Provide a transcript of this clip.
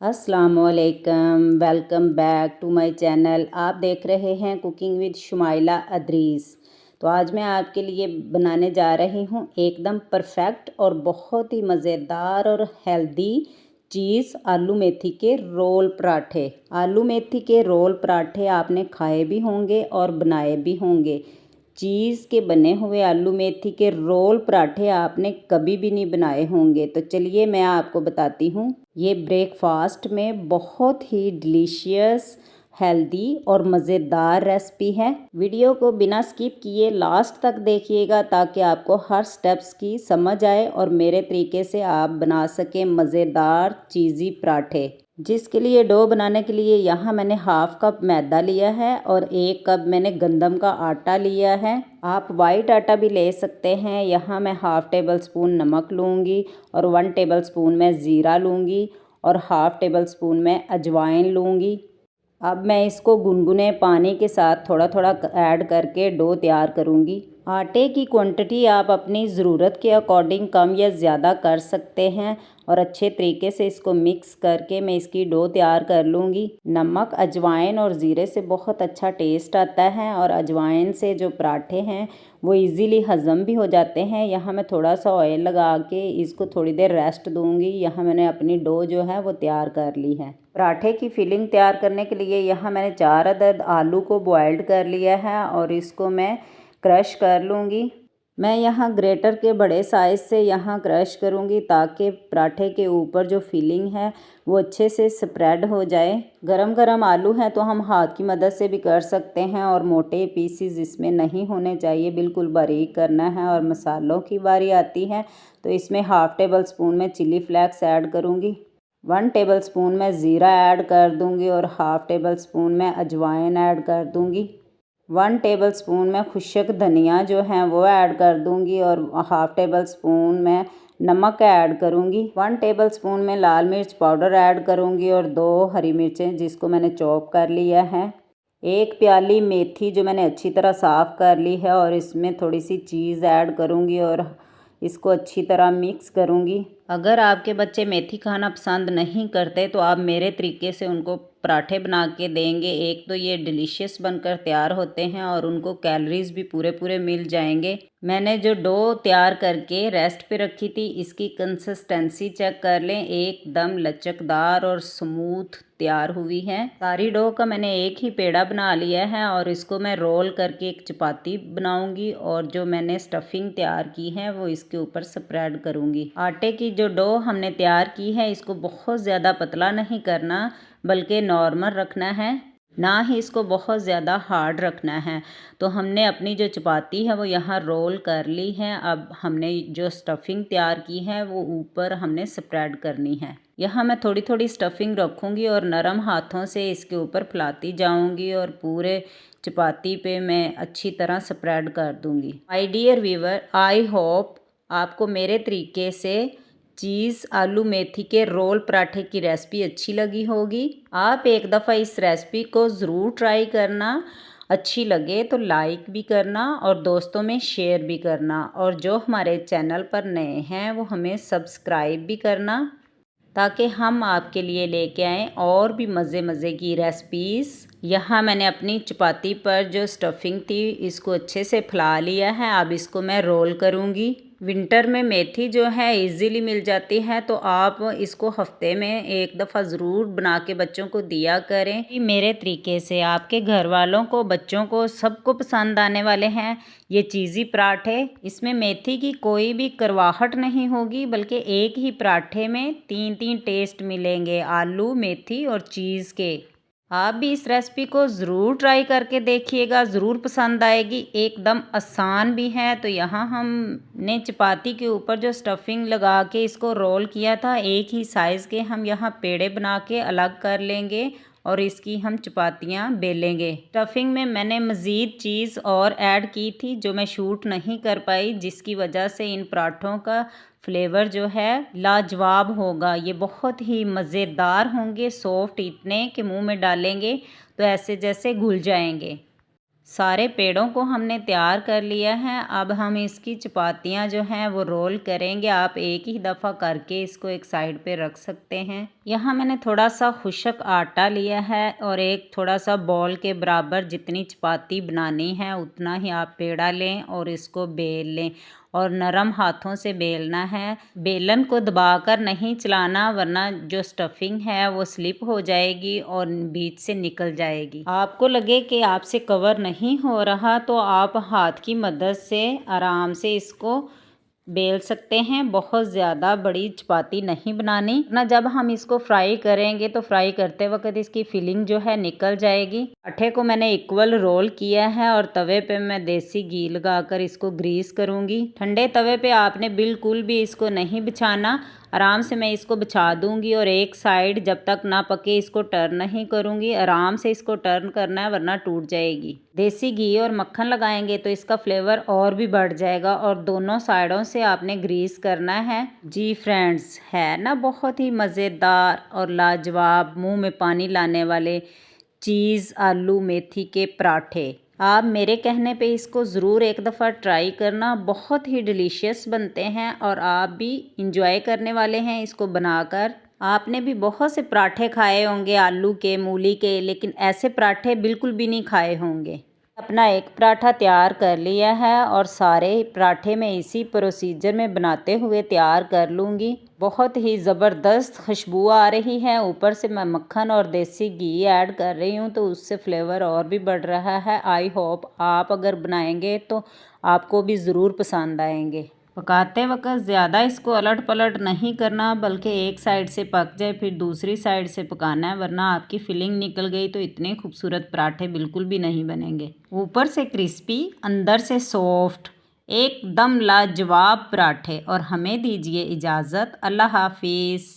अस्सलामुअलैकुम, welcome back to my channel. आप देख रहे हैं कुकिंग विद शुमाइला अदरीस। तो आज मैं आपके लिए बनाने जा रही हूँ एकदम परफेक्ट और बहुत ही मज़ेदार और हेल्दी चीज़ आलू मेथी के रोल पराठे। आलू मेथी के रोल पराठे आपने खाए भी होंगे और बनाए भी होंगे। चीज़ के बने हुए आलू मेथी के रोल पराठे आपने कभी भी नहीं बनाए होंगे। तो चलिए मैं आपको बताती हूँ। ये ब्रेकफास्ट में बहुत ही डिलीशियस, हेल्दी और मज़ेदार रेसिपी है। वीडियो को बिना स्किप किए लास्ट तक देखिएगा ताकि आपको हर स्टेप्स की समझ आए और मेरे तरीके से आप बना सकें मज़ेदार चीज़ी पराठे। जिसके लिए डो बनाने के लिए यहाँ मैंने हाफ कप मैदा लिया है और 1 कप मैंने गंदम का आटा लिया है। आप वाइट आटा भी ले सकते हैं। यहाँ मैं हाफ़ टेबल स्पून नमक लूँगी और 1 टेबल स्पून मैं ज़ीरा लूँगी और हाफ़ टेबल स्पून मैं अजवाइन लूँगी। अब मैं इसको गुनगुने पानी के साथ थोड़ा थोड़ा ऐड करके डो तैयार करूँगी। आटे की क्वांटिटी आप अपनी ज़रूरत के अकॉर्डिंग कम या ज़्यादा कर सकते हैं और अच्छे तरीके से इसको मिक्स करके मैं इसकी डो तैयार कर लूँगी। नमक, अजवाइन और ज़ीरे से बहुत अच्छा टेस्ट आता है और अजवाइन से जो पराठे हैं वो इजीली हज़म भी हो जाते हैं। यहाँ मैं थोड़ा सा ऑयल लगा के इसको थोड़ी देर रेस्ट दूँगी। यहाँ मैंने अपनी डो जो है वो तैयार कर ली है। पराठे की फिलिंग तैयार करने के लिए यहाँ मैंने 4 अदद आलू को बॉइल्ड कर लिया है और इसको मैं क्रश कर लूँगी। मैं यहाँ ग्रेटर के बड़े साइज़ से यहाँ क्रश करूँगी ताकि पराठे के ऊपर जो फिलिंग है वो अच्छे से स्प्रेड हो जाए। गरम गरम आलू हैं तो हम हाथ की मदद से भी कर सकते हैं और मोटे पीसीज इसमें नहीं होने चाहिए, बिल्कुल बारीक करना है। और मसालों की बारी आती है तो इसमें हाफ़ टेबल स्पून में चिली फ्लेक्स ऐड करूँगी, 1 टेबल स्पून में ज़ीरा ऐड कर दूँगी और हाफ़ टेबल स्पून में अजवाइन ऐड कर दूँगी। 1 टेबल स्पून में खुश्क धनिया जो है वो ऐड कर दूंगी और हाफ़ टेबल स्पून में नमक ऐड करूंगी। 1 टेबल स्पून में लाल मिर्च पाउडर ऐड करूंगी और 2 हरी मिर्चें जिसको मैंने चॉप कर लिया है। 1 प्याली मेथी जो मैंने अच्छी तरह साफ़ कर ली है और इसमें थोड़ी सी चीज़ ऐड करूंगी और इसको अच्छी तरह मिक्स करूंगी। अगर आपके बच्चे मेथी खाना पसंद नहीं करते तो आप मेरे तरीके से उनको पराठे बना के देंगे। एक तो ये डिलीशियस बनकर तैयार होते हैं और उनको कैलोरीज भी पूरे पूरे मिल जाएंगे। मैंने जो डो तैयार करके रेस्ट पे रखी थी इसकी कंसिस्टेंसी चेक कर लें, एकदम लचकदार और स्मूथ तैयार हुई है। सारी डो का मैंने एक ही पेड़ा बना लिया है और इसको मैं रोल करके एक चपाती बनाऊंगी और जो मैंने स्टफिंग तैयार की है वो इसके ऊपर स्प्रेड करूंगी। आटे की जो डो हमने तैयार की है इसको बहुत ज़्यादा पतला नहीं करना बल्कि नॉर्मल रखना है, ना ही इसको बहुत ज़्यादा हार्ड रखना है। तो हमने अपनी जो चपाती है वो यहाँ रोल कर ली है। अब हमने जो स्टफिंग तैयार की है वो ऊपर हमने स्प्रेड करनी है। यहाँ मैं थोड़ी थोड़ी स्टफिंग रखूँगी और नरम हाथों से इसके ऊपर फैलाती जाऊँगी और पूरे चपाती पे मैं अच्छी तरह स्प्रेड कर दूँगी। My dear viewer, I hope आपको मेरे तरीके से चीज़ आलू मेथी के रोल पराठे की रेसिपी अच्छी लगी होगी। आप एक दफ़ा इस रेसिपी को ज़रूर ट्राई करना। अच्छी लगे तो लाइक भी करना और दोस्तों में शेयर भी करना और जो हमारे चैनल पर नए हैं वो हमें सब्सक्राइब भी करना ताकि हम आपके लिए लेके आएँ और भी मज़े मज़े की रेसिपीज़। यहाँ मैंने अपनी चपाती पर जो स्टफिंग थी इसको अच्छे से फैला लिया है। अब इसको मैं रोल करूँगी। विंटर में मेथी जो है इजीली मिल जाती है तो आप इसको हफ्ते में एक दफ़ा ज़रूर बना के बच्चों को दिया करें। मेरे तरीके से आपके घर वालों को, बच्चों को, सबको पसंद आने वाले हैं ये चीज़ी पराठे। इसमें मेथी की कोई भी करवाहट नहीं होगी बल्कि एक ही पराठे में 3 टेस्ट मिलेंगे, आलू, मेथी और चीज़ के। आप भी इस रेसिपी को ज़रूर ट्राई करके देखिएगा, ज़रूर पसंद आएगी। एकदम आसान भी है। तो यहाँ हमने चपाती के ऊपर जो स्टफिंग लगा के इसको रोल किया था, एक ही साइज़ के हम यहाँ पेड़े बना के अलग कर लेंगे और इसकी हम चपातियाँ बेलेंगे। स्टफिंग में मैंने मज़ीद चीज़ और ऐड की थी जो मैं शूट नहीं कर पाई, जिसकी वजह से इन पराठों का फ्लेवर जो है लाजवाब होगा। ये बहुत ही मज़ेदार होंगे, सॉफ्ट इतने कि मुंह में डालेंगे तो ऐसे जैसे घुल जाएंगे। सारे पेड़ों को हमने तैयार कर लिया है। अब हम इसकी चपातियाँ जो हैं वो रोल करेंगे। आप एक ही दफ़ा करके इसको एक साइड पे रख सकते हैं। यहाँ मैंने थोड़ा सा खुश्क आटा लिया है और एक थोड़ा सा बॉल के बराबर जितनी चपाती बनानी है उतना ही आप पेड़ा लें और इसको बेल लें और नरम हाथों से बेलना है। बेलन को दबाकर नहीं चलाना वरना जो स्टफिंग है वो स्लिप हो जाएगी और बीच से निकल जाएगी। आपको लगे कि आपसे कवर नहीं हो रहा तो आप हाथ की मदद से आराम से इसको बेल सकते हैं। बहुत ज़्यादा बड़ी चपाती नहीं बनानी ना। जब हम इसको फ्राई करेंगे तो फ्राई करते वक्त इसकी फिलिंग जो है निकल जाएगी। आटे को मैंने इक्वल रोल किया है और तवे पे मैं देसी घी लगाकर इसको ग्रीस करूँगी। ठंडे तवे पे आपने बिल्कुल भी इसको नहीं बिछाना। आराम से मैं इसको बिछा दूंगी और एक साइड जब तक ना पके इसको टर्न नहीं करूँगी। आराम से इसको टर्न करना है वरना टूट जाएगी। देसी घी और मक्खन लगाएंगे तो इसका फ्लेवर और भी बढ़ जाएगा और दोनों साइडों से आपने ग्रीस करना है। जी फ्रेंड्स, है ना बहुत ही मज़ेदार और लाजवाब, मुंह में पानी लाने वाले चीज़ आलू मेथी के पराठे। आप मेरे कहने पे इसको ज़रूर एक दफ़ा ट्राई करना। बहुत ही डिलीशियस बनते हैं और आप भी इंजॉय करने वाले हैं इसको बनाकर। आपने भी बहुत से पराठे खाए होंगे आलू के, मूली के, लेकिन ऐसे पराठे बिल्कुल भी नहीं खाए होंगे। अपना एक पराठा तैयार कर लिया है और सारे पराठे मैं इसी प्रोसीजर में बनाते हुए तैयार कर लूँगी। बहुत ही ज़बरदस्त खुशबू आ रही है। ऊपर से मैं मक्खन और देसी घी ऐड कर रही हूँ तो उससे फ्लेवर और भी बढ़ रहा है। आई होप आप अगर बनाएंगे तो आपको भी ज़रूर पसंद आएंगे। पकाते वक्त ज़्यादा इसको अलट पलट नहीं करना बल्कि एक साइड से पक जाए फिर दूसरी साइड से पकाना है वरना आपकी फिलिंग निकल गई तो इतने खूबसूरत पराठे बिल्कुल भी नहीं बनेंगे। ऊपर से क्रिस्पी, अंदर से सॉफ्ट, एकदम लाजवाब पराठे। और हमें दीजिए इजाज़त। अल्लाह हाफिज़।